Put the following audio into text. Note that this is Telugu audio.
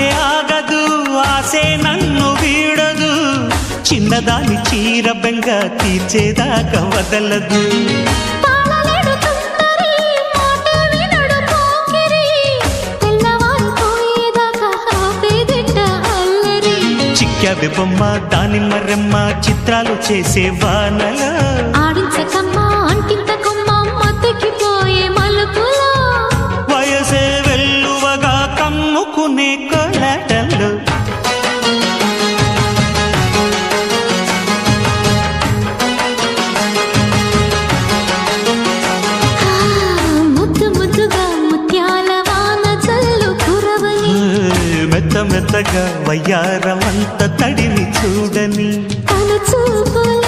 అంటే ఆగదు ఆసే నన్ను వీడదు చిన్నదాని చీర బెంగ తీర్చేదాకా వదలదు చిక్కావి బొమ్మ దాని మరెమ్మ చిత్రాలు చేసే వానలో ఆడించకమ్మా అంటింత కొమ్మ మత్తెక్కిపోయే మలుపులో వయసే వెల్లువగా కమ్ముకునే కోలాటలు ముద్దు ముద్దుగా ముత్యాల వాన జల్లు కురవని మెత్త మెత్తగా వయ్యారమంత తడిని చూడని తన చూపుల